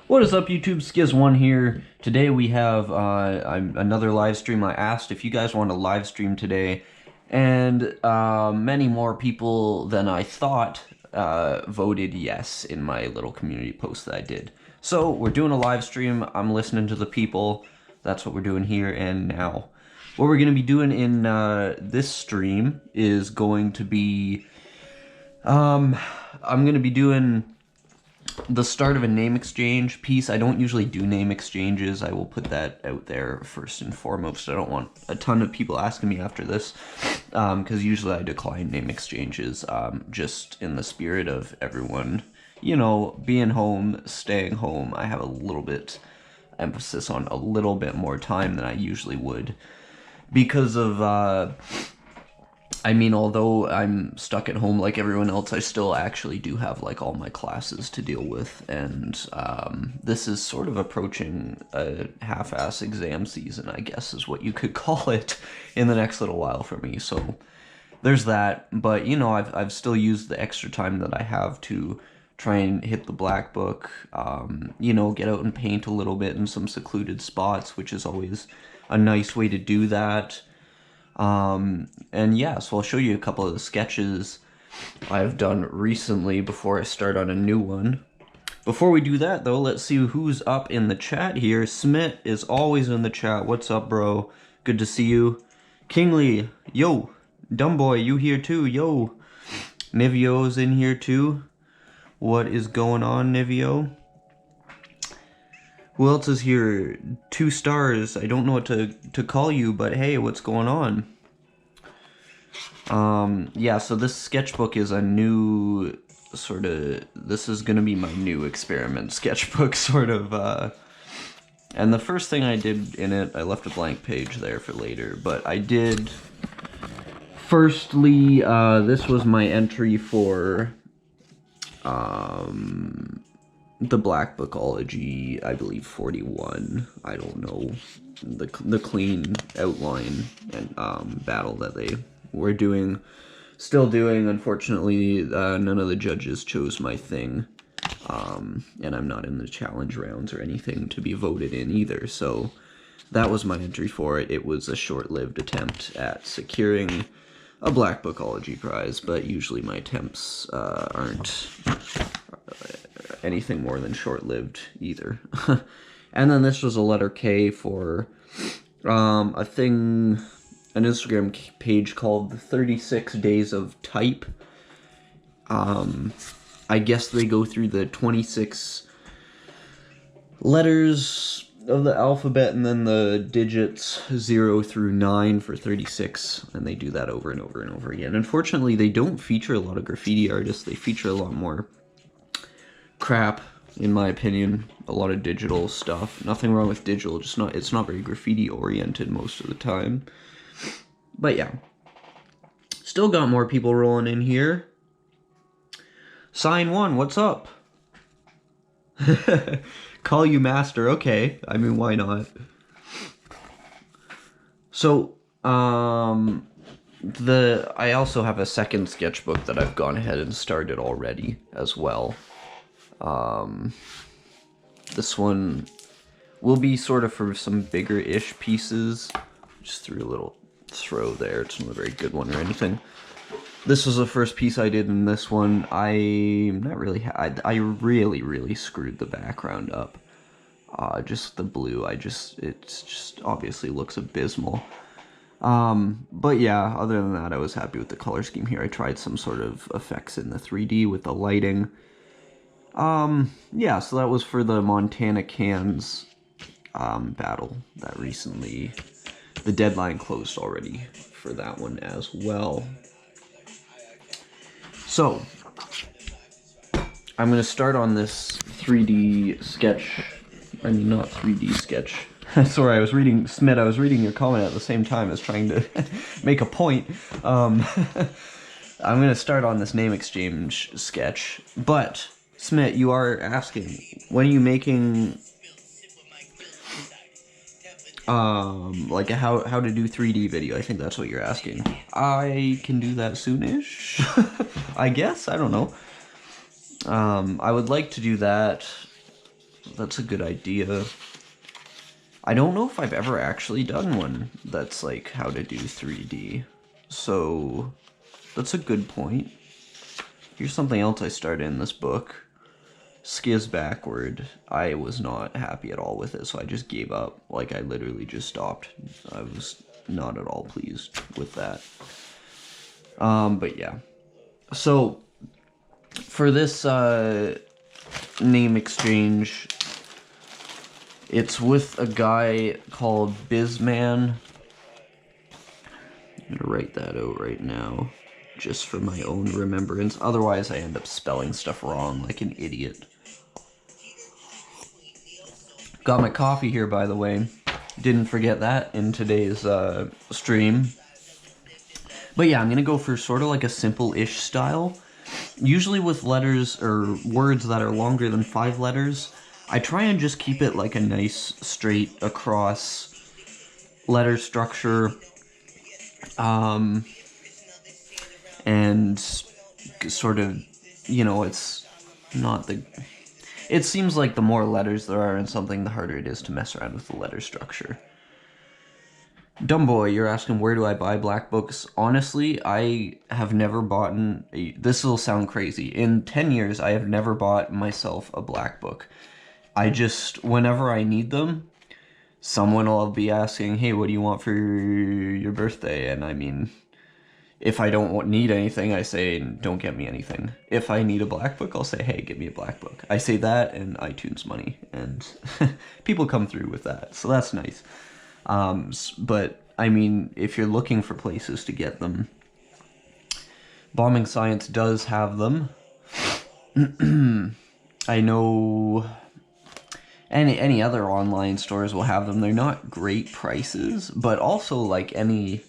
What is up, YouTube? Sciz1 here. Today we have another live stream. I asked if you guys want to live stream today, and many more people than I thought voted yes in my little community post that I did. So we're doing a live stream. I'm listening to the people. That's what we're doing here and now. What we're going to be doing in this stream is going to be... I'm going to be doing the start of a name exchange piece. I don't usually do name exchanges. I will put that out there first and foremost. I don't want a ton of people asking me after this, because usually I decline name exchanges, just in the spirit of everyone, you know, being home, staying home. I have a little bit emphasis on a little bit more time than I usually would because of, I mean, although I'm stuck at home like everyone else, I still actually do have, like, all my classes to deal with, and this is sort of approaching a half-ass exam season, I guess is what you could call it, in the next little while for me, so there's that. But, you know, I've still used the extra time that I have to try and hit the black book, you know, get out and paint a little bit in some secluded spots, which is always a nice way to do that. And yeah, so I'll show you a couple of the sketches I've done recently before I start on a new one. Before we do that, though, let's see who's up in the chat here. Smith is always in the chat. What's up, bro? Good to see you. Kingly, yo. Dumbboy, you here too, yo. Nivio's in here too. What is going on, Nivio? Who else is here? 2 stars. I don't know what to call you, but hey, what's going on? Yeah, so this sketchbook is a new sort of, this is gonna be my new experiment sketchbook, sort of, and the first thing I did in it, I left a blank page there for later, but I did, firstly, this was my entry for, the Black Bookology, I believe 41, I don't know, the clean outline and battle that they were doing, still doing. Unfortunately, none of the judges chose my thing, and I'm not in the challenge rounds or anything to be voted in either, so that was my entry for it. It was a short-lived attempt at securing a Black Bookology prize, but usually my attempts aren't anything more than short-lived either. And then this was a letter K for a thing, an Instagram page called 36 Days of Type. I guess they go through the 26 letters of the alphabet and then the digits 0 through 9 for 36, and they do that over and over and over again. Unfortunately, they don't feature a lot of graffiti artists. They feature a lot more crap, in my opinion. A lot of digital stuff. Nothing wrong with digital, just not, it's not very graffiti oriented most of the time. But yeah, still got more people rolling in here. Sign 1, what's up? Call you master, okay. I mean, why not? So, I also have a second sketchbook that I've gone ahead and started already as well. This one will be sort of for some bigger-ish pieces. Just threw a little throw there. It's not a very good one or anything. This was the first piece I did in this one. I really screwed the background up. Just the blue, it just obviously looks abysmal. But yeah, other than that, I was happy with the color scheme here. I tried some sort of effects in the 3D with the lighting. Yeah, so that was for the Montana Cans, battle that recently, the deadline closed already for that one as well. So, I'm going to start on this 3D sketch, I mean, not 3D sketch. Sorry, I was reading, Smith, I was reading your comment at the same time as trying to make a point. I'm going to start on this name exchange sketch, but, Smith, you are asking, when are you making, like a how to do 3D video? I think that's what you're asking. I can do that soonish, I guess, I don't know. I would like to do that That's a good idea. I don't know if I've ever actually done one that's like how to do 3D. So that's a good point. Here's something else I started in this book. Sciz backward. I was not happy at all with it, so I just gave up. Like, I literally just stopped. I was not at all pleased with that. But yeah. So, for this name exchange, it's with a guy called Bizman. I'm gonna write that out right now, just for my own remembrance. Otherwise, I end up spelling stuff wrong like an idiot. Got my coffee here, by the way. Didn't forget that in today's stream. But yeah, I'm gonna go for sort of like a simple-ish style. Usually with letters or words that are longer than 5 letters, I try and just keep it like a nice straight across letter structure. And sort of, you know, it's not the... It seems like the more letters there are in something, the harder it is to mess around with the letter structure. Dumbboy, you're asking where do I buy black books? Honestly, I have never bought... This will sound crazy. In 10 years, I have never bought myself a black book. I just, whenever I need them, someone will be asking, hey, what do you want for your birthday? And I mean, if I don't need anything, I say, don't get me anything. If I need a black book, I'll say, hey, get me a black book. I say that and iTunes money, and people come through with that, so that's nice. But, I mean, if you're looking for places to get them, Bombing Science does have them. I know any other online stores will have them. They're not great prices, but also, like, any...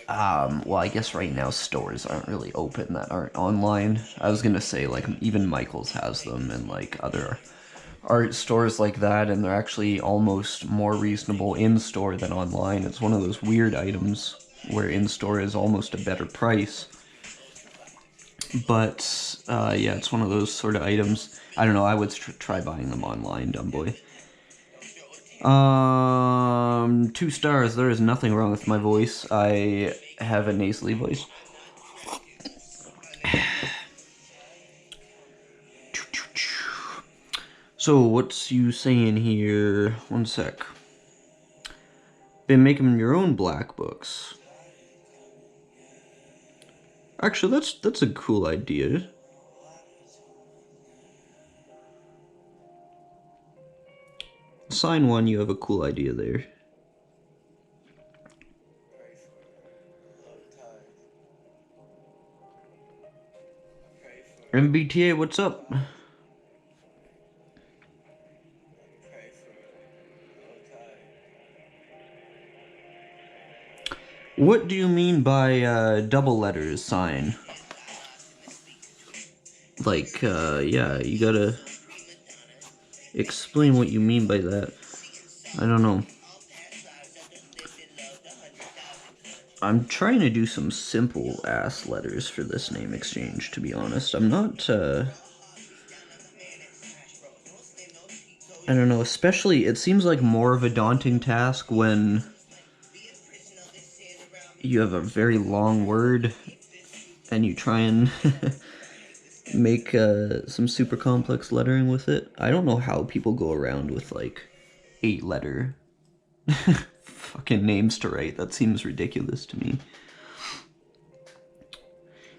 well, I guess right now stores aren't really open that aren't online. I was gonna say, like, even Michael's has them and, like, other art stores like that, and they're actually almost more reasonable in-store than online. It's one of those weird items where in-store is almost a better price. But, yeah, it's one of those sort of items. I don't know, I would try buying them online, Dumbboy. 2 stars. There is nothing wrong with my voice. I have a nasally voice. So, what's you saying here? One sec. Been making your own black books. Actually, that's a cool idea. Sign one, you have a cool idea there. MBTA, what's up? What do you mean by double letters sign? Like, yeah, you gotta explain what you mean by that. I don't know. I'm trying to do some simple-ass letters for this name exchange, to be honest. I'm not, I don't know, especially, it seems like more of a daunting task when you have a very long word and you try and make some super complex lettering with it. I don't know how people go around with, like, 8-letter fucking names to write. That seems ridiculous to me.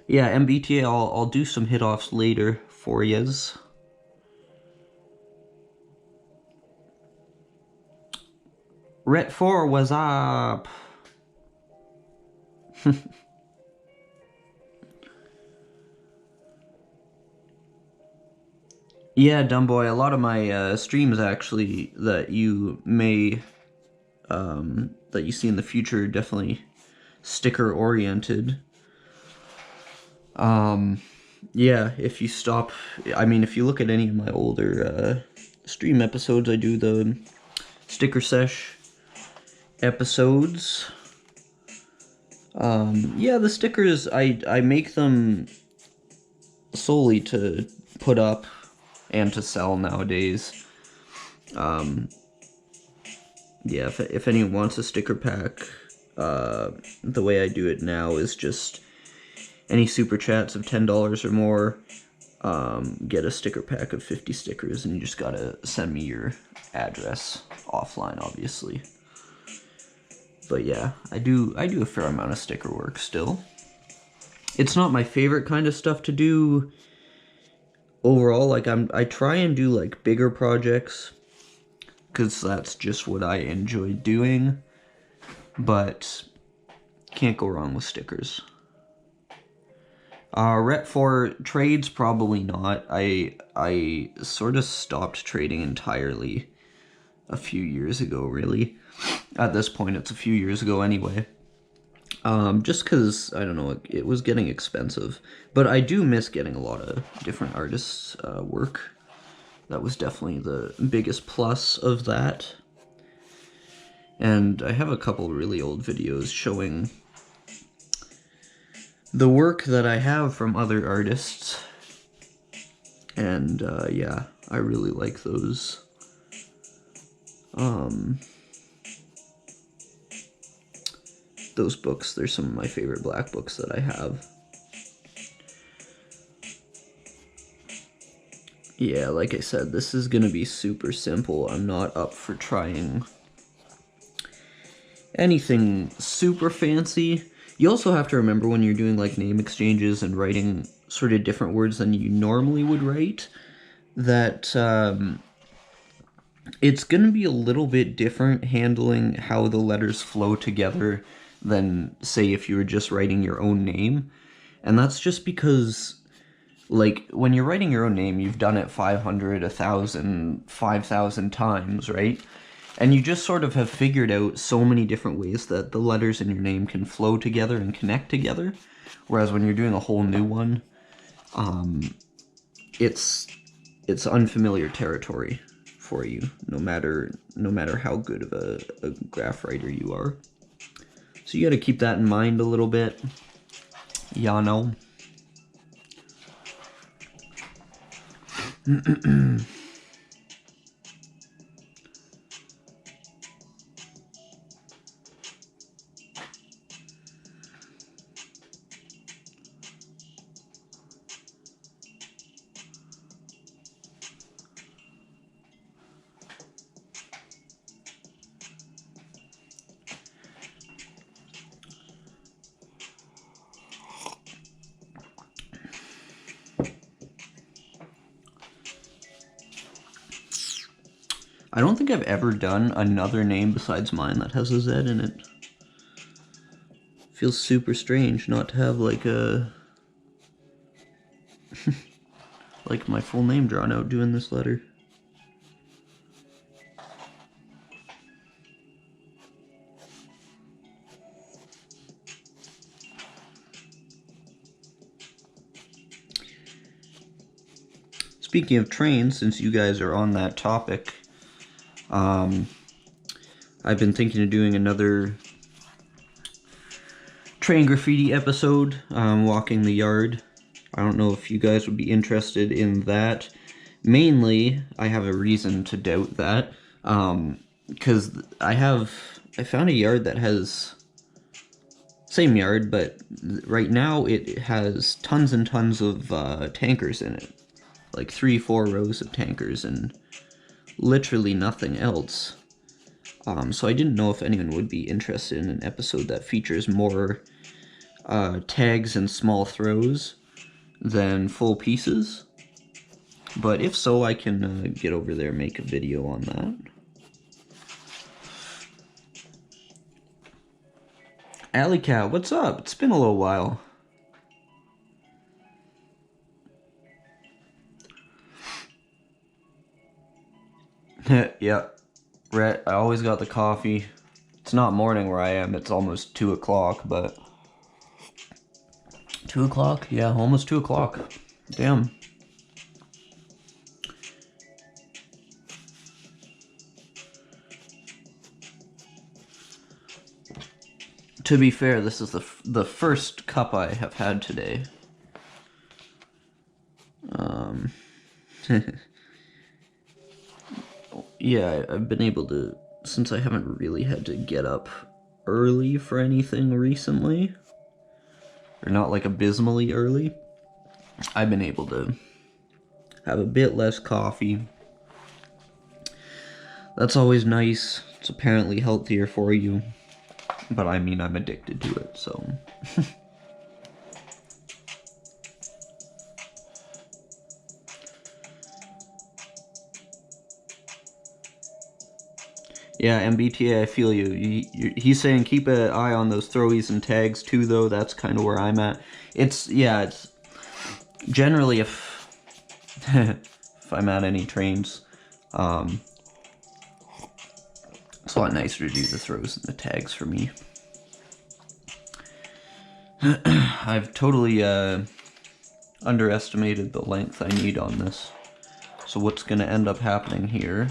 Yeah, MBTA, I'll do some hit-offs later for yous. Ret4, what's up? Yeah, Dumbboy, a lot of my streams actually that you may, that you see in the future, definitely sticker-oriented. Yeah, if you stop, I mean, if you look at any of my older stream episodes, I do the sticker sesh episodes. Yeah, the stickers, I make them solely to put up and to sell nowadays. Yeah, if anyone wants a sticker pack, the way I do it now is just any super chats of $10 or more, get a sticker pack of 50 stickers, and you just gotta send me your address offline, obviously. But yeah, I do a fair amount of sticker work still. It's not my favorite kind of stuff to do overall. Like I try and do like bigger projects, because that's just what I enjoy doing, but can't go wrong with stickers. Rep for trades, probably not. I sort of stopped trading entirely a few years ago, really. At this point, it's a few years ago anyway. Just because, I don't know, it was getting expensive. But I do miss getting a lot of different artists' work. That was definitely the biggest plus of that. And I have a couple really old videos showing the work that I have from other artists. And yeah, I really like those. Those books, they're some of my favorite black books that I have. Yeah, like I said, this is gonna be super simple. I'm not up for trying anything super fancy. You also have to remember when you're doing like name exchanges and writing sort of different words than you normally would write, that it's gonna be a little bit different handling how the letters flow together than, say, if you were just writing your own name. And that's just because, like, when you're writing your own name, you've done it 500, 1,000, 5,000 times, right? And you just sort of have figured out so many different ways that the letters in your name can flow together and connect together. Whereas when you're doing a whole new one, it's unfamiliar territory for you, no matter how good of a graph writer you are. So you got to keep that in mind a little bit. Yeah, no. I don't think I've ever done another name besides mine that has a Z in it. Feels super strange not to have like a like my full name drawn out doing this letter. Speaking of trains, since you guys are on that topic, I've been thinking of doing another train graffiti episode, walking the yard. I don't know if you guys would be interested in that. Mainly, I have a reason to doubt that, because I found a yard that has, same yard, but right now it has tons and tons of tankers in it. Like 3-4 rows of tankers and literally nothing else. So I didn't know if anyone would be interested in an episode that features more tags and small throws than full pieces. But if so, I can get over there and make a video on that. Alley Cat, what's up? It's been a little while. Yeah, Rhett, I always got the coffee. It's not morning where I am, it's almost 2 o'clock, but... 2 o'clock? Yeah, almost 2 o'clock. Damn. To be fair, this is the first cup I have had today. yeah, I've been able to, since I haven't really had to get up early for anything recently, or not like abysmally early, I've been able to have a bit less coffee. That's always nice. It's apparently healthier for you, but I mean, I'm addicted to it, so. Yeah, MBTA, I feel you. He's saying keep an eye on those throwies and tags too, though. That's kind of where I'm at. It's generally if if I'm at any trains, it's a lot nicer to do the throws and the tags for me. I've totally underestimated the length I need on this. So what's going to end up happening here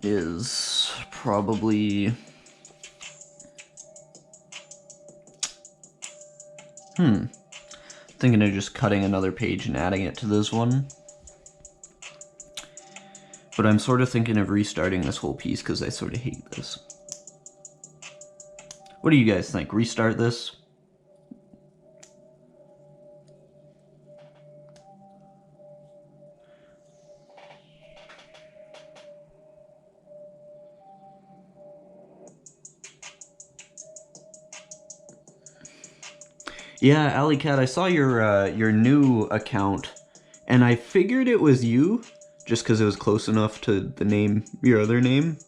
is probably thinking of just cutting another page and adding it to this one. But I'm sort of thinking of restarting this whole piece because I sort of hate this. What do you guys think? Restart this? Yeah, Alley Cat, I saw your new account, and I figured it was you, just because it was close enough to the name, your other name.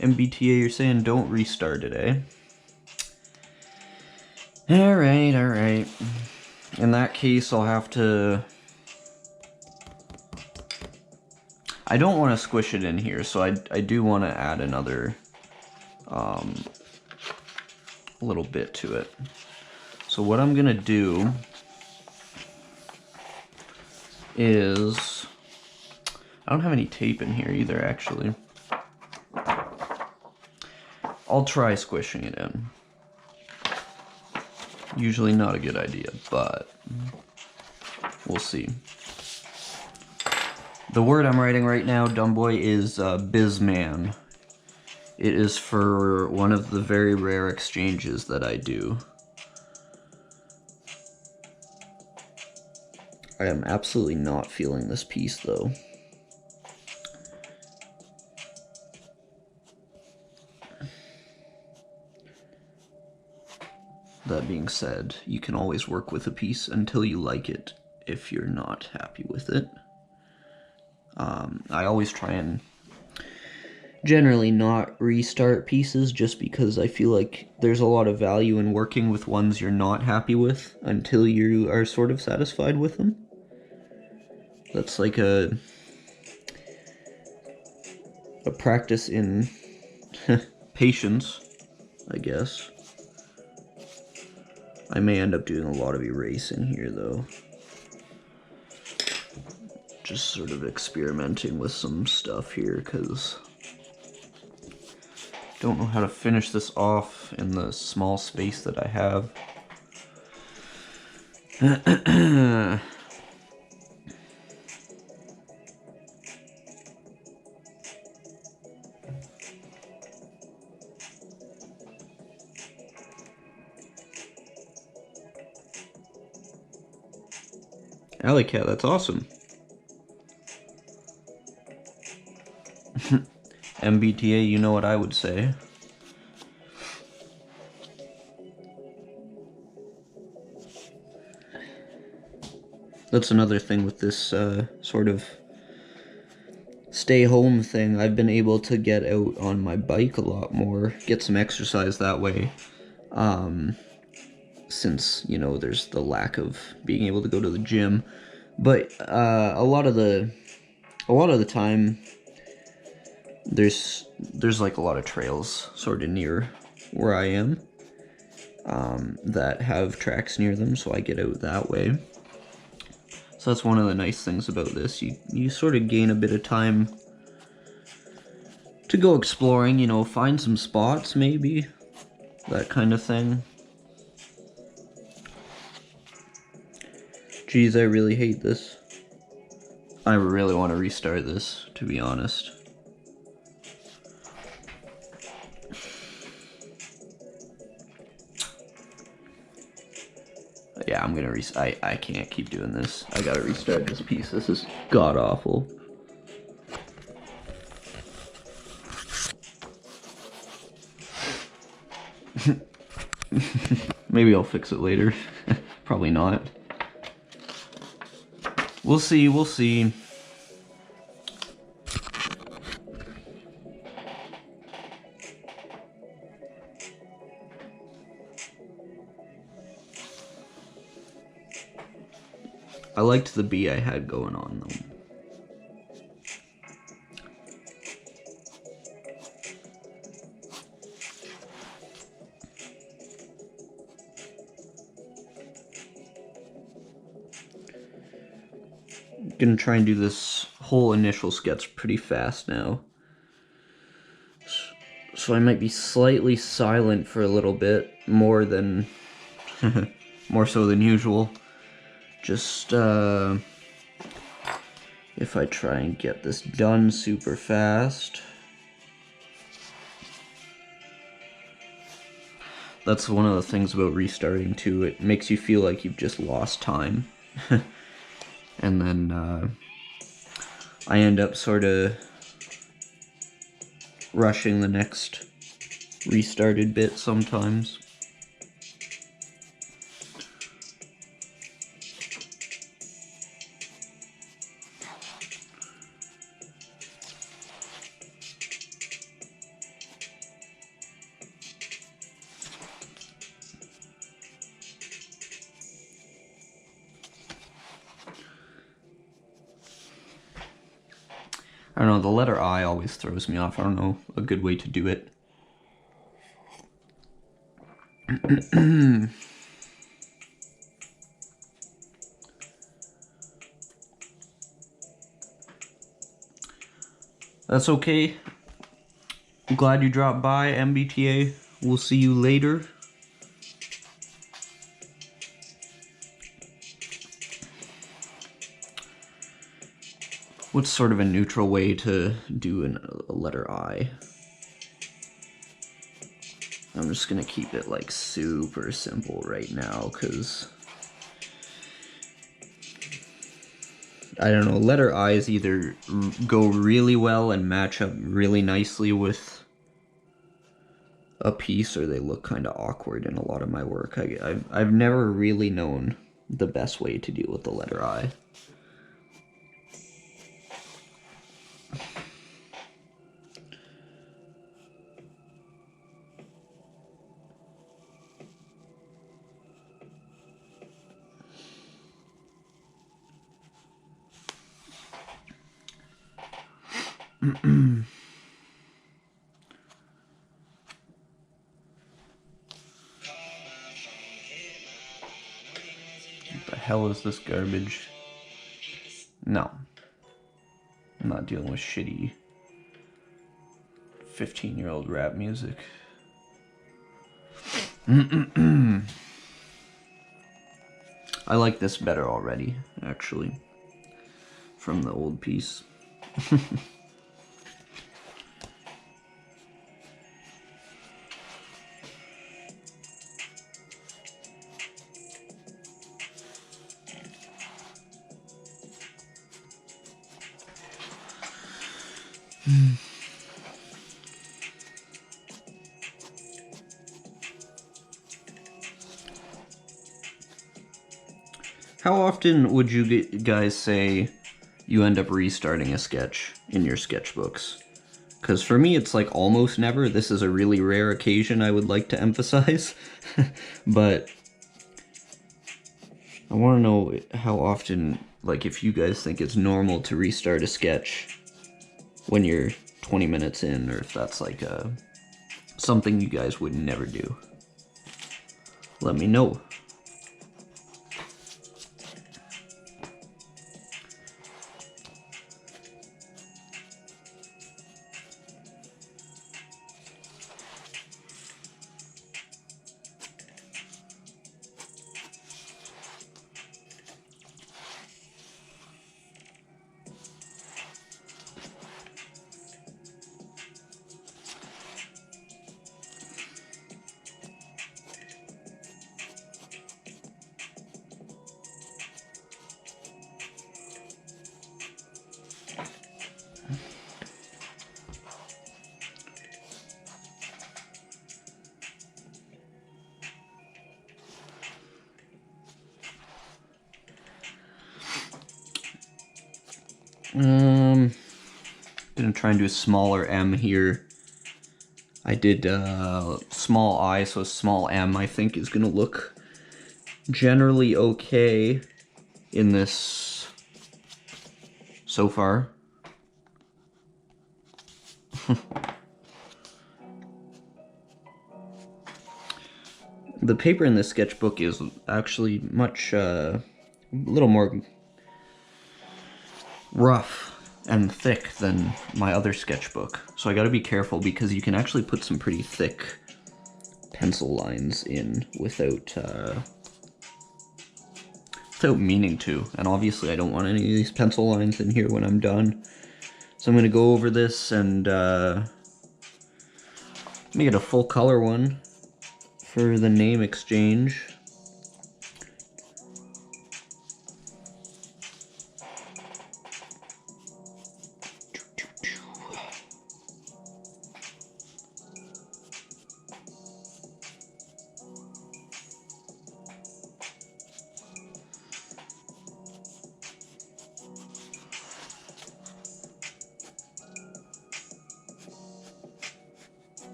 MBTA, you're saying don't restart it, eh? Alright, alright. In that case, I'll have to... I don't want to squish it in here, so I do want to add another little bit to it. So what I'm gonna do is... I don't have any tape in here either, actually. I'll try squishing it in. Usually not a good idea, but we'll see. The word I'm writing right now, Dumbboy, is Bizman. It is for one of the very rare exchanges that I do. I am absolutely not feeling this piece, though. That being said, you can always work with a piece until you like it if you're not happy with it. I always try and generally not restart pieces just because I feel like there's a lot of value in working with ones you're not happy with until you are sort of satisfied with them. That's like a practice in patience, I guess. I may end up doing a lot of erasing here, though. Just sort of experimenting with some stuff here, because I don't know how to finish this off in the small space that I have. Alley Cat, that's awesome. MBTA, you know what I would say. That's another thing with this sort of stay home thing. I've been able to get out on my bike a lot more, get some exercise that way. Since, you know, there's the lack of being able to go to the gym. But a lot of the time there's like a lot of trails sort of near where I am. that have tracks near them, so I get out that way. So that's one of the nice things about this. You sort of gain a bit of time to go exploring, you know, find some spots maybe, that kind of thing. Geez, I really hate this. I really want to restart this, to be honest. Yeah, I'm gonna I can't keep doing this. I gotta restart this piece. This is god-awful. Maybe I'll fix it later. Probably not. We'll see, we'll see. I liked the bee I had going on though. Gonna try and do this whole initial sketch pretty fast now. So I might be slightly silent for a little bit, more than more so than usual. Just if I try and get this done super fast. That's one of the things about restarting too. It makes you feel like you've just lost time. And then I end up sort of rushing the next restarted bit sometimes. I don't know, the letter I always throws me off. I don't know a good way to do it. That's okay. I'm glad you dropped by, MBTA. We'll see you later. What's sort of a neutral way to do a letter I? I'm just gonna keep it like super simple right now, because I don't know, letter I's either go really well and match up really nicely with a piece, or they look kind of awkward in a lot of my work. I've never really known the best way to deal with the letter I. What the hell is this garbage? No. I'm not dealing with shitty 15-year-old rap music. I like this better already, actually, from the old piece. How often would you guys say you end up restarting a sketch in your sketchbooks? Because for me, it's like almost never. This is a really rare occasion I would like to emphasize. But I want to know how often, like if you guys think it's normal to restart a sketch when you're 20 minutes in, or if that's like something you guys would never do. let me know. Gonna try and do a smaller M here. I did small I, so a small M I think is gonna look generally okay in this so far. The paper in this sketchbook is actually much a little more rough and thick than my other sketchbook, so I gotta be careful because you can actually put some pretty thick pencil lines in without meaning to, and obviously I don't want any of these pencil lines in here when I'm done. So I'm gonna go over this and make it a full color one for the name exchange.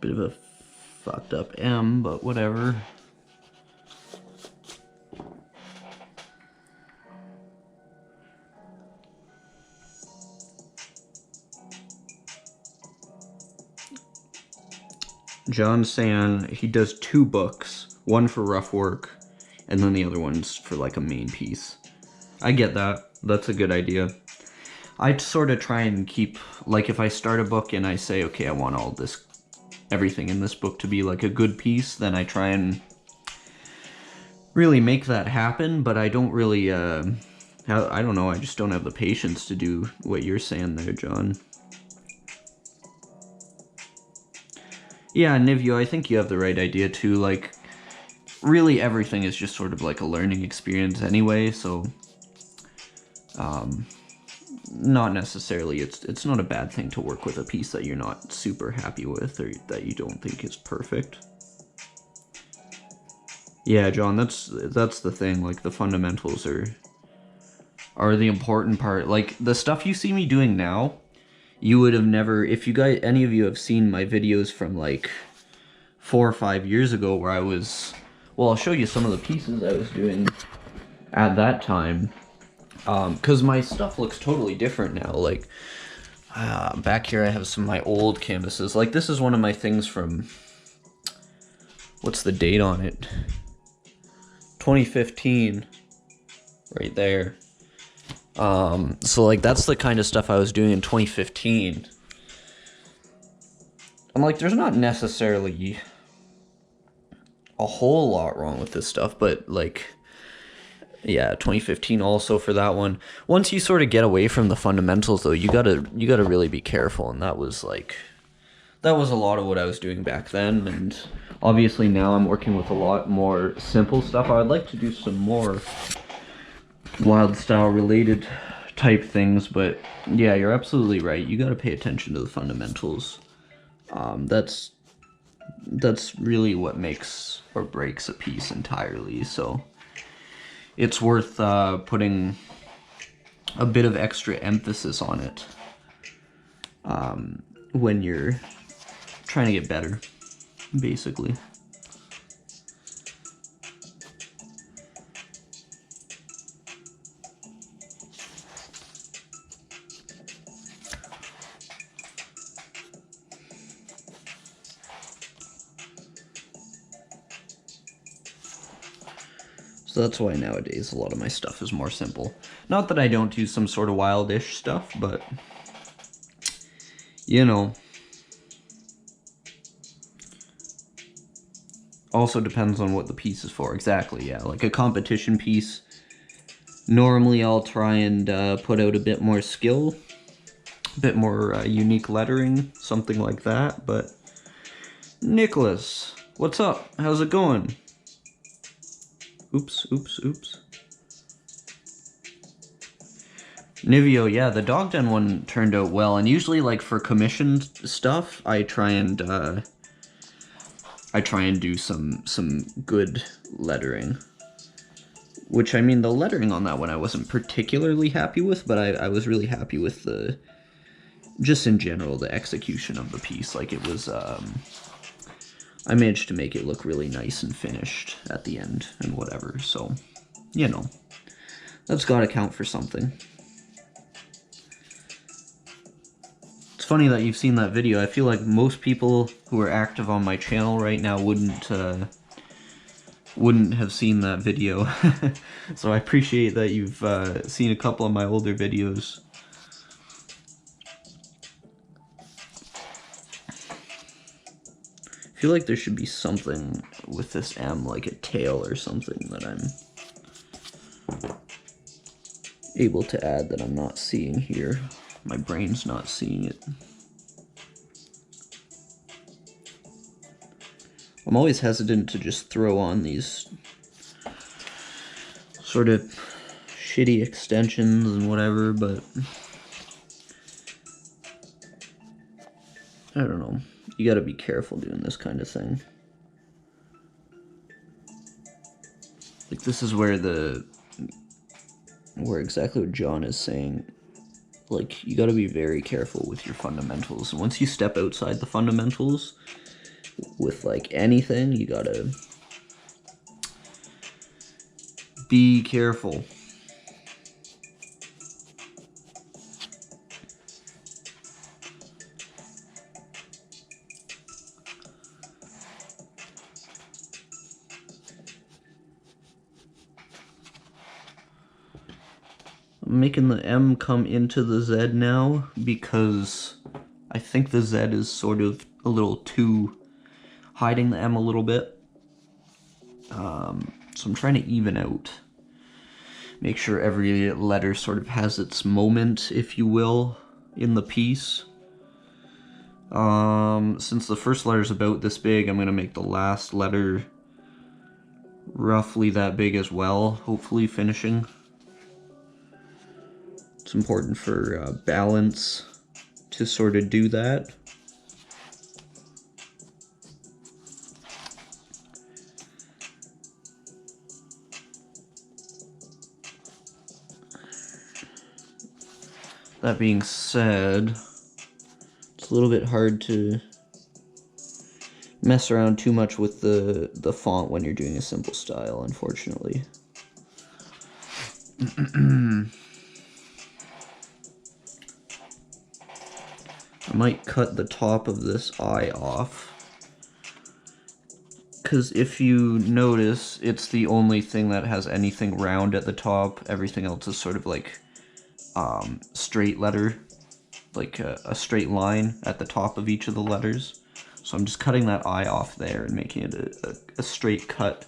Bit of a fucked up M, but whatever. John's saying he does 2 books, one for rough work, and then the other one's for like a main piece. I get that. That's a good idea. I sort of try and keep, like if I start a book and I say, okay, I want all this, everything in this book to be like a good piece, then I try and really make that happen, but I don't really, I don't know, I just don't have the patience to do what you're saying there, John. Yeah, Nivio, I think you have the right idea too, like, really everything is just sort of like a learning experience anyway, so, not necessarily, it's not a bad thing to work with a piece that you're not super happy with or that you don't think is perfect. Yeah, John, that's the thing, like the fundamentals are the important part. Like the stuff you see me doing now, you would have never, if you guys, any of you have seen my videos from like 4 or 5 years ago where I was, well, I'll show you some of the pieces I was doing at that time. Because my stuff looks totally different now. Like, back here I have some of my old canvases. Like, this is one of my things from, what's the date on it? 2015, right there. So, like, that's the kind of stuff I was doing in 2015. I'm like, there's not necessarily a whole lot wrong with this stuff, but, like, yeah, 2015 also for that one. Once you sort of get away from the fundamentals, though, you gotta really be careful, and that was a lot of what I was doing back then, and obviously now I'm working with a lot more simple stuff. I would like to do some more wild style related type things, but yeah, you're absolutely right. You gotta pay attention to the fundamentals. That's really what makes or breaks a piece entirely, so it's worth putting a bit of extra emphasis on it when you're trying to get better, basically. So that's why nowadays a lot of my stuff is more simple. Not that I don't do some sort of wildish stuff, but you know. Also depends on what the piece is for. Exactly, yeah. Like a competition piece, normally I'll try and put out a bit more skill, a bit more unique lettering, something like that, but Nicholas, what's up? How's it going? Oops, oops, oops. Nivio, yeah, the dog den one turned out well, and usually, like, for commissioned stuff, I try and do some good lettering. Which, I mean, the lettering on that one I wasn't particularly happy with, but I was really happy with the, just in general, the execution of the piece. Like, it was, I managed to make it look really nice and finished at the end and whatever, so, you know, that's gotta count for something. It's funny that you've seen that video. I feel like most people who are active on my channel right now wouldn't have seen that video. So I appreciate that you've seen a couple of my older videos. I feel like there should be something with this M, like a tail or something that I'm able to add that I'm not seeing here. My brain's not seeing it. I'm always hesitant to just throw on these sort of shitty extensions and whatever, but I don't know. You gotta be careful doing this kind of thing. Like, this is where exactly what John is saying. Like, you gotta be very careful with your fundamentals. And once you step outside the fundamentals with, like, anything, you gotta be careful. I'm making the M come into the Z now because I think the Z is sort of a little too hiding the M a little bit. So I'm trying to even out. Make sure every letter sort of has its moment, if you will, in the piece. Since the first letter is about this big, I'm going to make the last letter roughly that big as well, hopefully finishing. It's important for balance to sort of do that. That being said, it's a little bit hard to mess around too much with the font when you're doing a simple style, unfortunately. I might cut the top of this eye off, because if you notice, it's the only thing that has anything round at the top. Everything else is sort of like straight letter, like a straight line at the top of each of the letters. So I'm just cutting that eye off there and making it a straight cut.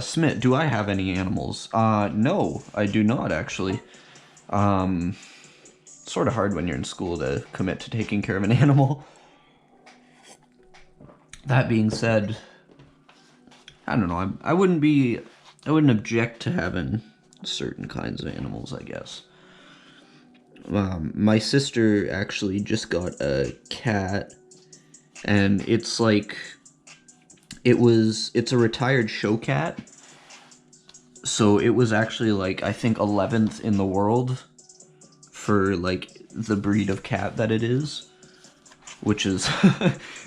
Smith, do I have any animals? No, I do not, actually. It's sort of hard when you're in school to commit to taking care of an animal. That being said, I don't know, I wouldn't object to having certain kinds of animals, I guess. My sister actually just got a cat, and it's like, it's a retired show cat, so it was actually like, I think 11th in the world for like the breed of cat that it is, which is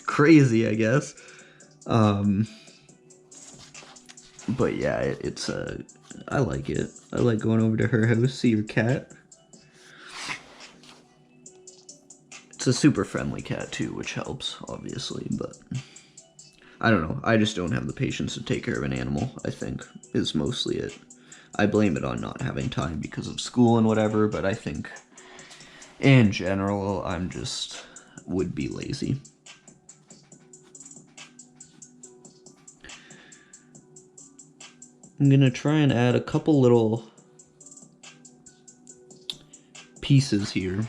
crazy, I guess. But yeah, it's I like it. I like going over to her house, see her cat. It's a super friendly cat too, which helps, obviously, but I don't know. I just don't have the patience to take care of an animal, I think, is mostly it. I blame it on not having time because of school and whatever, but I think in general, I'm just would be lazy. I'm gonna try and add a couple little pieces here.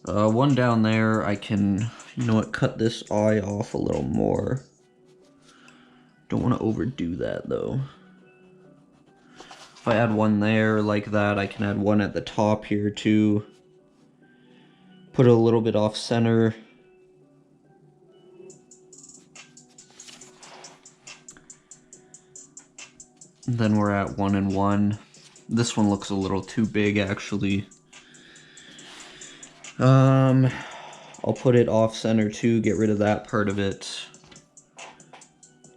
One down there, I can, you know what, cut this eye off a little more. Don't want to overdo that though. If I add one there like that, I can add one at the top here too. Put it a little bit off center. And then we're at 1 and 1. This one looks a little too big actually. I'll put it off center too, get rid of that part of it.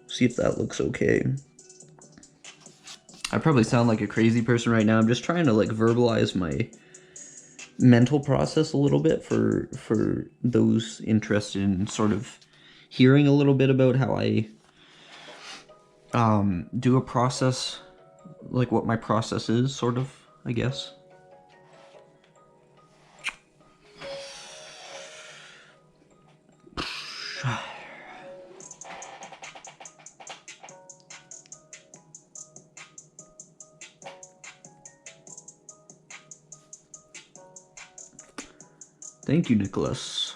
See if that looks okay. I probably sound like a crazy person right now. I'm just trying to like verbalize my mental process a little bit for those interested in sort of hearing a little bit about how I do a process, like what my process is, sort of, I guess. Thank you, Nicholas.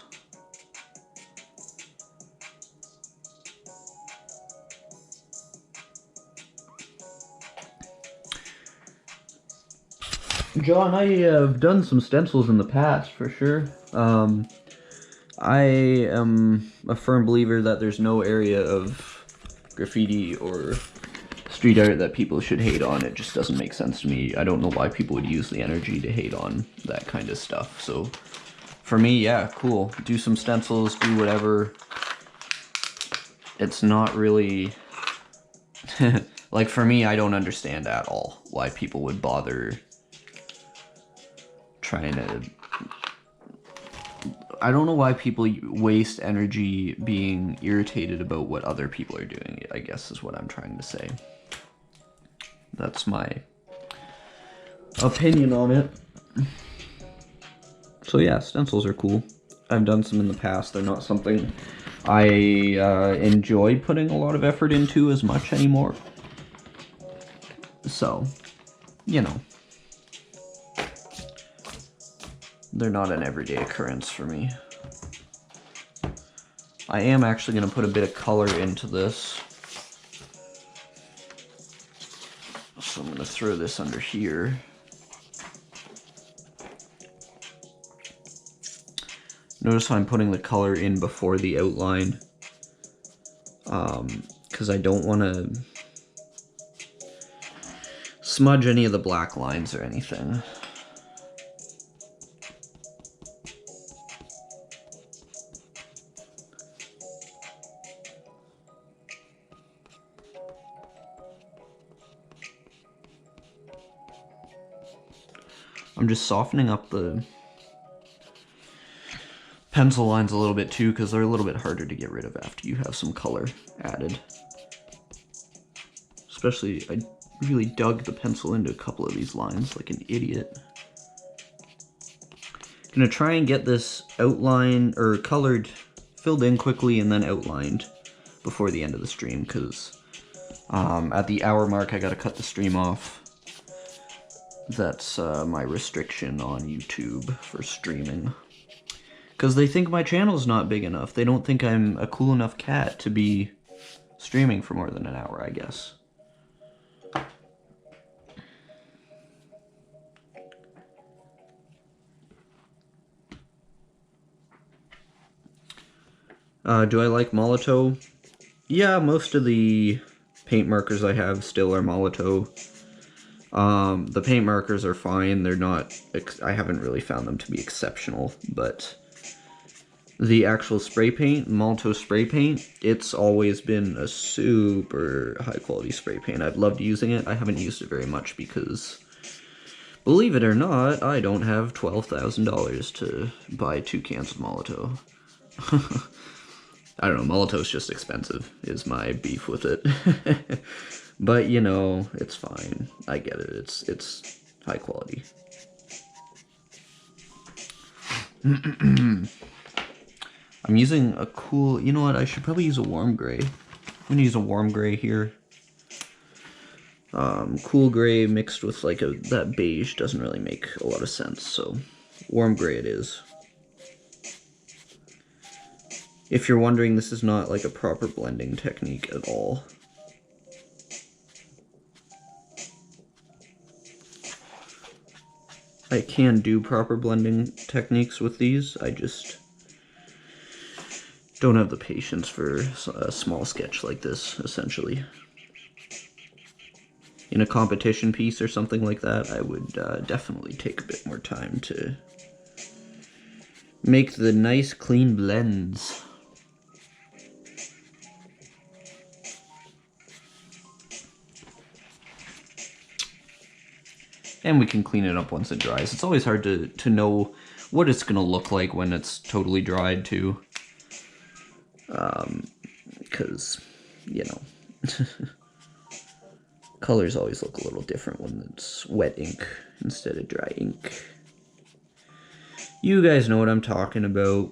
John, I have done some stencils in the past, for sure. I am a firm believer that there's no area of graffiti or street art that people should hate on. It just doesn't make sense to me. I don't know why people would use the energy to hate on that kind of stuff. So for me, yeah, cool. Do some stencils, do whatever. It's not really... like, for me, I don't understand at all why people would bother trying to... I don't know why people waste energy being irritated about what other people are doing, I guess is what I'm trying to say. That's my opinion on it. So yeah, stencils are cool. I've done some in the past. They're not something I enjoy putting a lot of effort into as much anymore. So, you know. They're not an everyday occurrence for me. I am actually going to put a bit of color into this. So I'm going to throw this under here. Notice how I'm putting the color in before the outline. Because I don't want to smudge any of the black lines or anything. I'm just softening up the pencil lines a little bit too, because they're a little bit harder to get rid of after you have some color added. Especially, I really dug the pencil into a couple of these lines like an idiot. Gonna try and get this outline, or colored, filled in quickly and then outlined before the end of the stream, because at the hour mark I gotta cut the stream off. That's my restriction on YouTube for streaming. Because they think my channel's not big enough. They don't think I'm a cool enough cat to be streaming for more than an hour, I guess. Do I like Molotow? Yeah, most of the paint markers I have still are Molotow. The paint markers are fine. They're not... I haven't really found them to be exceptional, but the actual spray paint, Molotow spray paint, it's always been a super high quality spray paint. I've loved using it. I haven't used it very much because Believe it or not, I don't have $12,000 to buy 2 cans of Molotov. I don't know, Molotov's just expensive, is my beef with it. But, you know, it's fine. I get it. It's high quality. I'm using a cool... You know what? I should probably use a warm gray. I'm going to use a warm gray here. Cool gray mixed with like that beige doesn't really make a lot of sense, so warm gray it is. If you're wondering, this is not like a proper blending technique at all. I can do proper blending techniques with these, I just don't have the patience for a small sketch like this, essentially. In a competition piece or something like that, I would definitely take a bit more time to make the nice clean blends. And we can clean it up once it dries. It's always hard to know what it's going to look like when it's totally dried, too. Because, you know, colors always look a little different when it's wet ink instead of dry ink. You guys know what I'm talking about.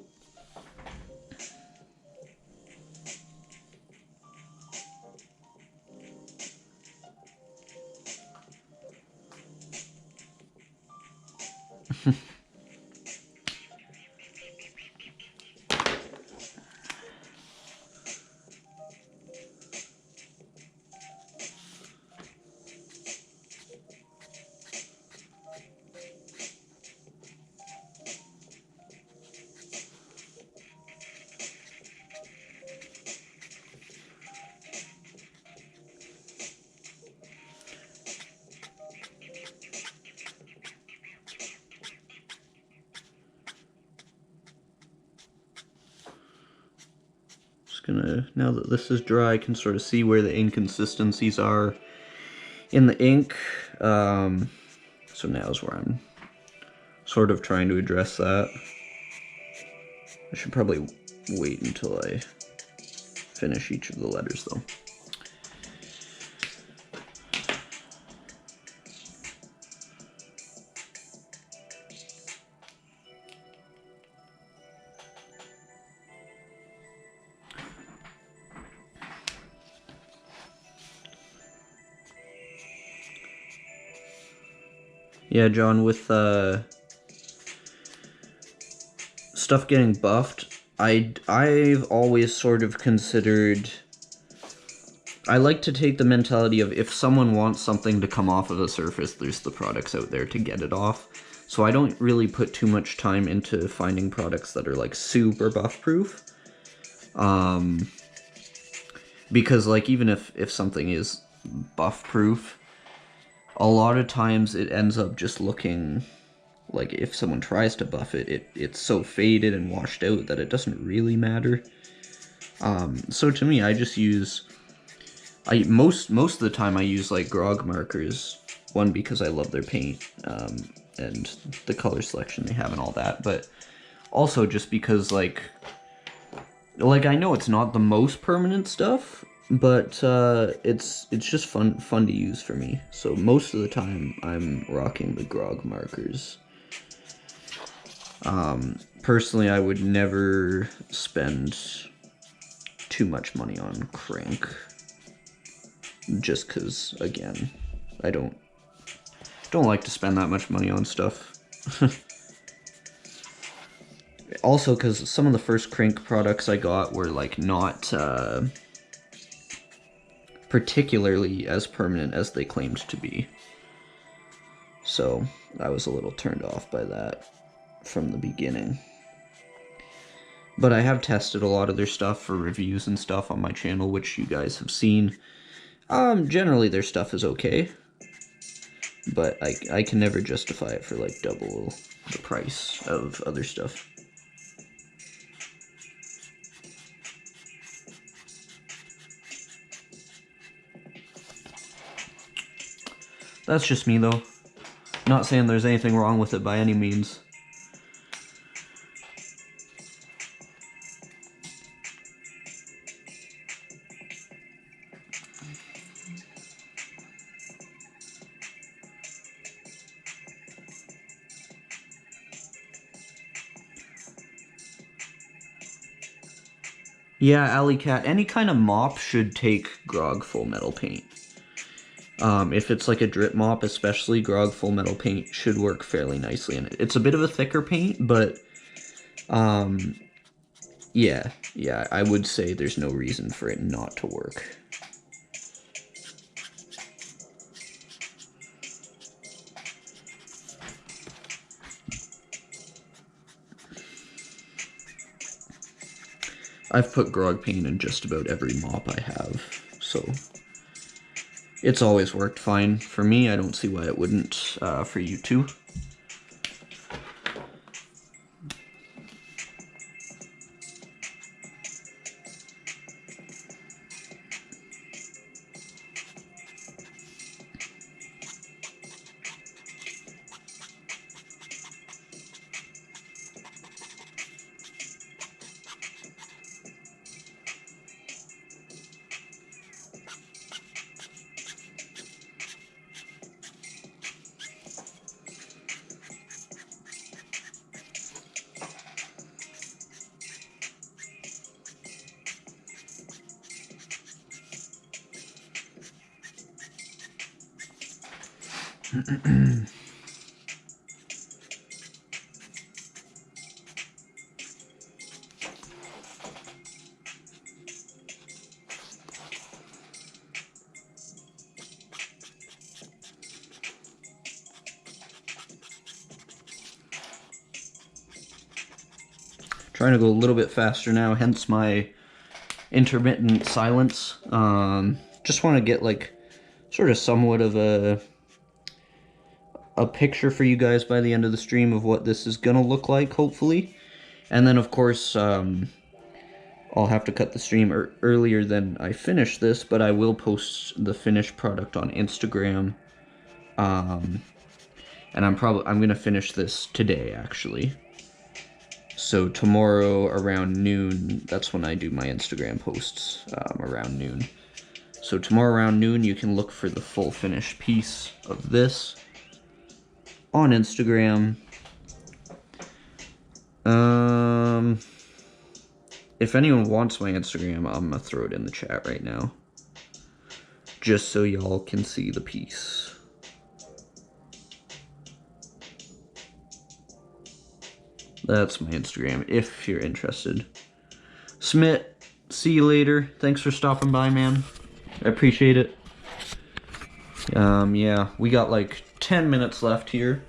Gonna, now that this is dry, I can sort of see where the inconsistencies are in the ink. So now is where I'm sort of trying to address that. I should probably wait until I finish each of the letters though. Yeah, John, with stuff getting buffed, I've always sort of considered... I like to take the mentality of if someone wants something to come off of a surface, there's the products out there to get it off. So I don't really put too much time into finding products that are like super buff proof. Because like even if something is buff proof, a lot of times it ends up just looking like if someone tries to buff it, it's so faded and washed out that it doesn't really matter. So to me, I just use, most of the time I use like grog markers. One, because I love their paint and the color selection they have and all that, but also just because like I know it's not the most permanent stuff, but it's just fun to use for me. So most of the time I'm rocking the grog markers. Personally, I would never spend too much money on crank, just because, again, I don't like to spend that much money on stuff. Also, because some of the first crank products I got were like not particularly as permanent as they claimed to be. So I was a little turned off by that from the beginning. But I have tested a lot of their stuff for reviews and stuff on my channel, which you guys have seen. Generally their stuff is okay, but I can never justify it for like double the price of other stuff. That's just me though. Not saying there's anything wrong with it by any means. Yeah, Alley Cat, any kind of mop should take Grog Full Metal Paint. If it's like a drip mop, especially, Grog Full Metal Paint should work fairly nicely in it. It's a bit of a thicker paint, but yeah, I would say there's no reason for it not to work. I've put Grog paint in just about every mop I have, so it's always worked fine for me. I don't see why it wouldn't for you too. Trying to go a little bit faster now, hence my intermittent silence. Just want to get like sort of somewhat of a picture for you guys by the end of the stream of what this is gonna look like, hopefully. And then of course I'll have to cut the stream earlier than I finish this, but I will post the finished product on Instagram. And I'm gonna finish this today, actually. So tomorrow around noon, that's when I do my Instagram posts, around noon. So tomorrow around noon, you can look for the full finished piece of this on Instagram. If anyone wants my Instagram, I'm gonna throw it in the chat right now, just so y'all can see the piece. That's my Instagram, if you're interested. Smit, see you later. Thanks for stopping by, man. I appreciate it. Yeah, we got like 10 minutes left here.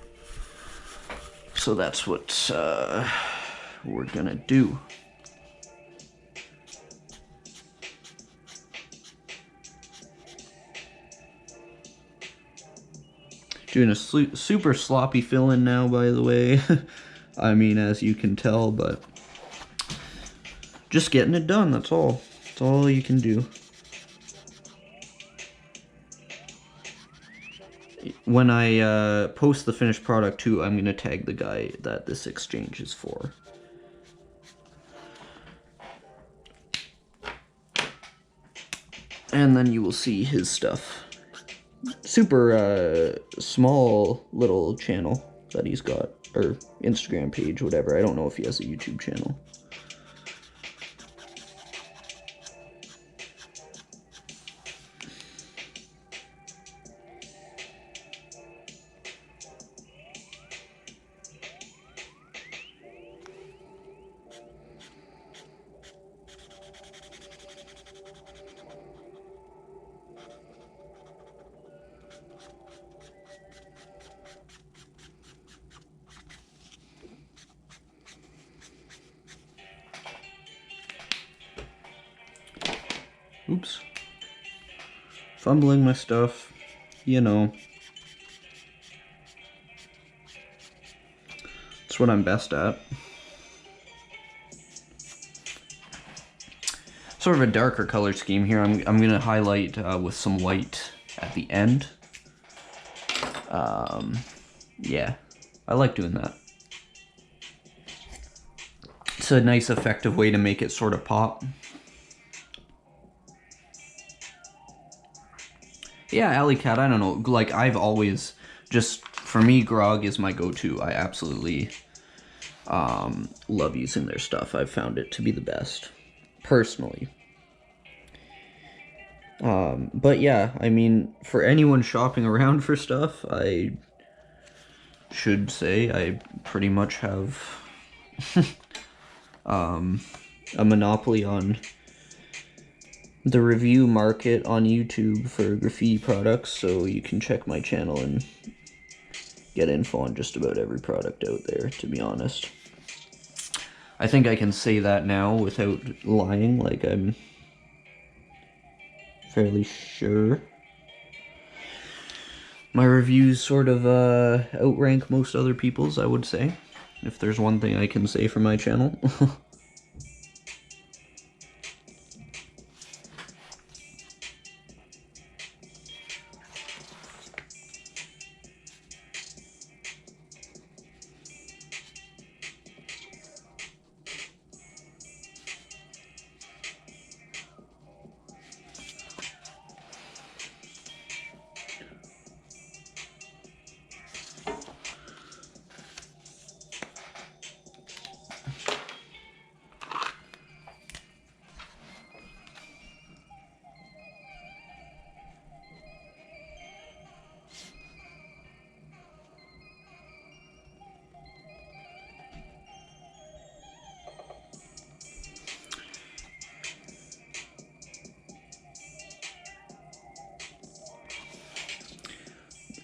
So that's what we're gonna do. Doing a super sloppy fill-in now, by the way. I mean, as you can tell, but just getting it done, that's all. That's all you can do. When I post the finished product too, I'm going to tag the guy that this exchange is for. And then you will see his stuff. Super small little channel that he's got. Or Instagram page, whatever. I don't know if he has a YouTube channel. Oops. Fumbling my stuff, you know. That's what I'm best at. Sort of a darker color scheme here. I'm gonna highlight with some white at the end. yeah, I like doing that. It's a nice effective way to make it sort of pop. Yeah, Alley Cat, I don't know. Like, I've always, just, for me, Grog is my go-to. I absolutely love using their stuff. I've found it to be the best, personally. But yeah, I mean, for anyone shopping around for stuff, I should say I pretty much have a monopoly on the review market on YouTube for graffiti products, so you can check my channel and get info on just about every product out there, to be honest. I think I can say that now without lying, like I'm fairly sure. My reviews sort of outrank most other people's, I would say, if there's one thing I can say for my channel.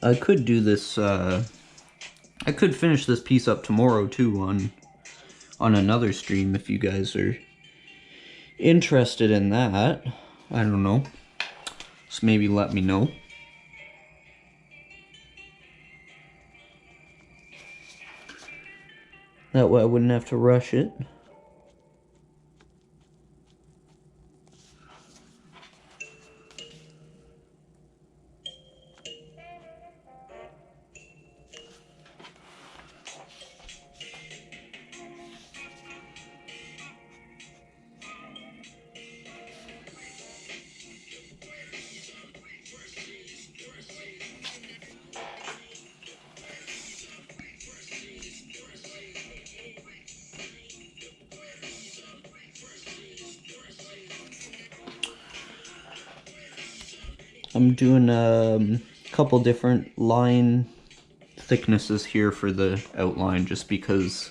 I could do this, I could finish this piece up tomorrow too on another stream if you guys are interested in that. I don't know. Just maybe let me know. That way I wouldn't have to rush it. I'm doing a couple different line thicknesses here for the outline just because,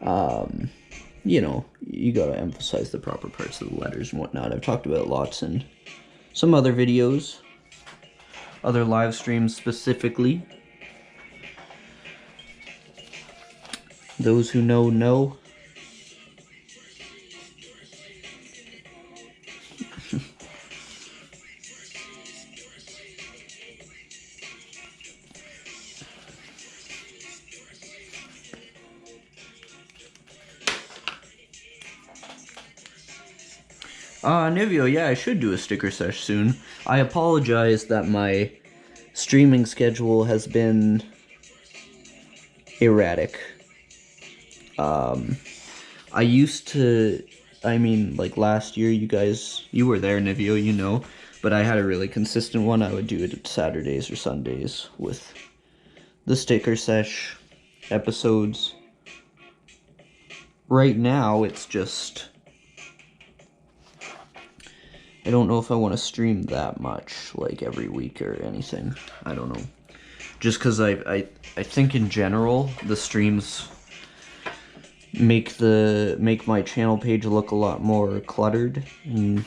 you know, you gotta emphasize the proper parts of the letters and whatnot. I've talked about lots in some other videos, other live streams specifically. Those who know, know. Nivio, yeah, I should do a sticker sesh soon. I apologize that my streaming schedule has been erratic. I used to, I mean, like last year, you were there, Nivio, you know, but I had a really consistent one. I would do it Saturdays or Sundays with the sticker sesh episodes. Right now, it's just, I don't know if I want to stream that much, like every week or anything. I don't know. Just because I think in general, the streams make my channel page look a lot more cluttered and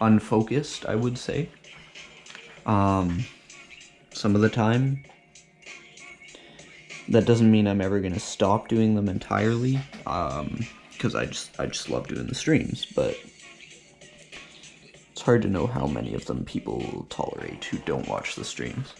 unfocused, I would say. Some of the time. That doesn't mean I'm ever gonna stop doing them entirely, because I just love doing the streams, but it's hard to know how many of them people tolerate who don't watch the streams.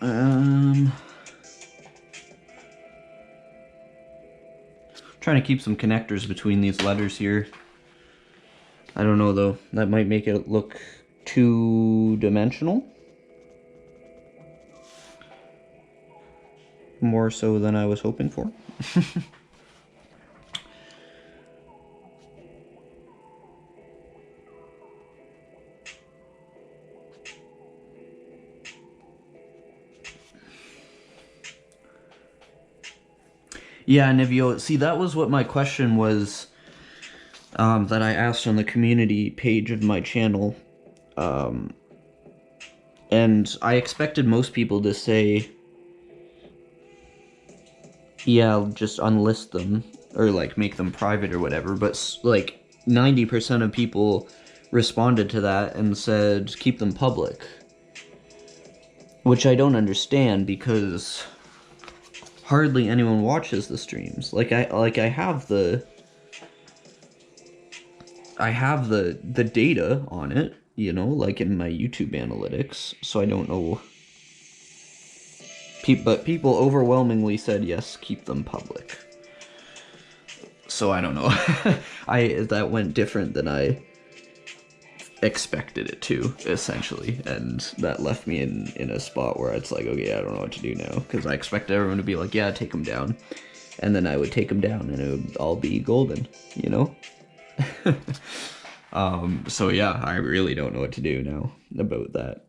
Trying to keep some connectors between these letters here. I don't know though, that might make it look two-dimensional. More so than I was hoping for. Yeah, Nivio, see, that was what my question was, that I asked on the community page of my channel. And I expected most people to say, yeah, just unlist them, or, like, make them private or whatever, but, like, 90% of people responded to that and said, keep them public. Which I don't understand, because hardly anyone watches the streams. I have the data on it, you know, like in my YouTube analytics, so I don't know. But people overwhelmingly said yes, keep them public. So I don't know. That went different than I expected it to, essentially, and that left me in a spot where it's like, okay, I don't know what to do now, because I expected everyone to be like, yeah, take them down, and then I would take them down and it would all be golden, you know. So yeah, I really don't know what to do now about that.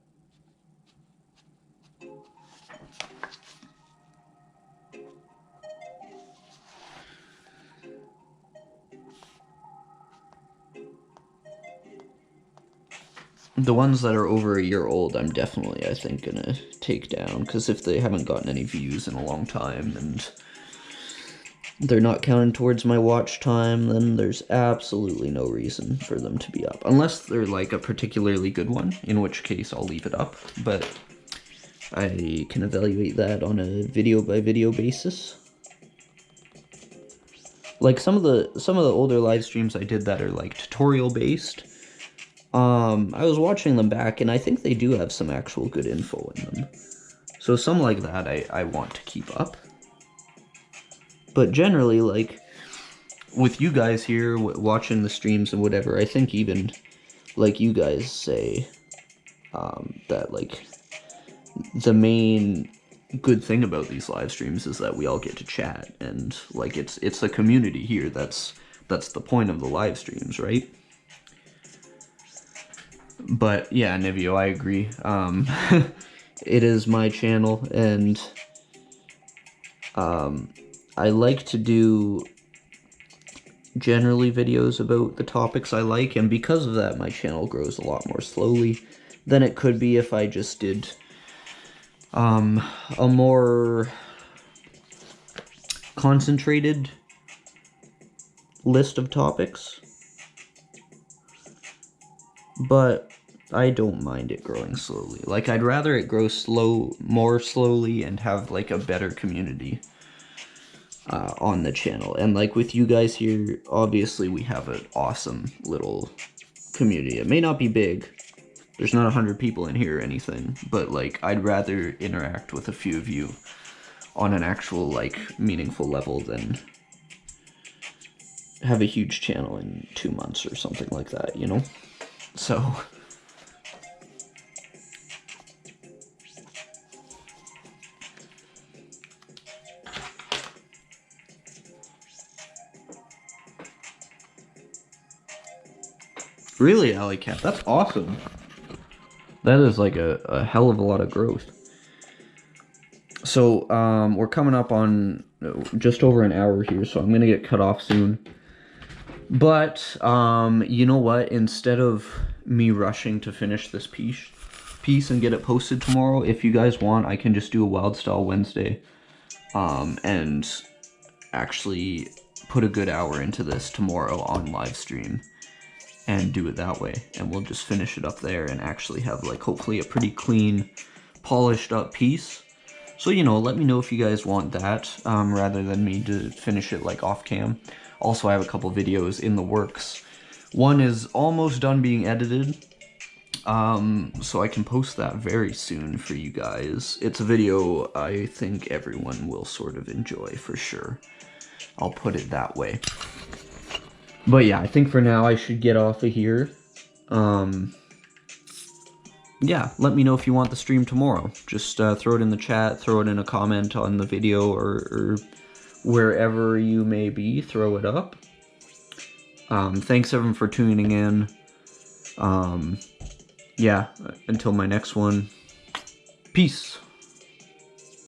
The ones that are over a year old, I'm definitely, I think, gonna take down, because if they haven't gotten any views in a long time, and they're not counting towards my watch time, then there's absolutely no reason for them to be up. Unless they're, like, a particularly good one, in which case I'll leave it up, but I can evaluate that on a video-by-video basis. Like, some of the older live streams I did that are, like, tutorial-based, I was watching them back, and I think they do have some actual good info in them. So some like that I want to keep up. But generally, like, with you guys here, watching the streams and whatever, I think even, like you guys say, that, like, the main good thing about these live streams is that we all get to chat, and, like, it's a community here. That's the point of the live streams, right? But yeah, Nivio, I agree. It is my channel, and I like to do generally videos about the topics I like, and because of that, my channel grows a lot more slowly than it could be if I just did a more concentrated list of topics. But I don't mind it growing slowly. Like, I'd rather it grow more slowly and have, like, a better community on the channel. And, like, with you guys here, obviously we have an awesome little community. It may not be big. There's not 100 people in here or anything. But, like, I'd rather interact with a few of you on an actual, like, meaningful level than have a huge channel in 2 months or something like that, you know? So, really, Alley Cat, that's awesome. That is like a hell of a lot of growth. So, we're coming up on just over an hour here, so I'm gonna get cut off soon. But, you know what? Instead of me rushing to finish this piece and get it posted tomorrow, if you guys want, I can just do a Wild Style Wednesday, and actually put a good hour into this tomorrow on live stream and do it that way. And we'll just finish it up there and actually have, like, hopefully a pretty clean, polished up piece. So, you know, let me know if you guys want that, rather than me to finish it, like, off cam. Also, I have a couple videos in the works. One is almost done being edited, so I can post that very soon for you guys. It's a video I think everyone will sort of enjoy for sure. I'll put it that way. But yeah, I think for now I should get off of here. Yeah, let me know if you want the stream tomorrow. Just throw it in the chat, throw it in a comment on the video, or wherever you may be, throw it up. Thanks everyone for tuning in. Yeah, until my next one, peace.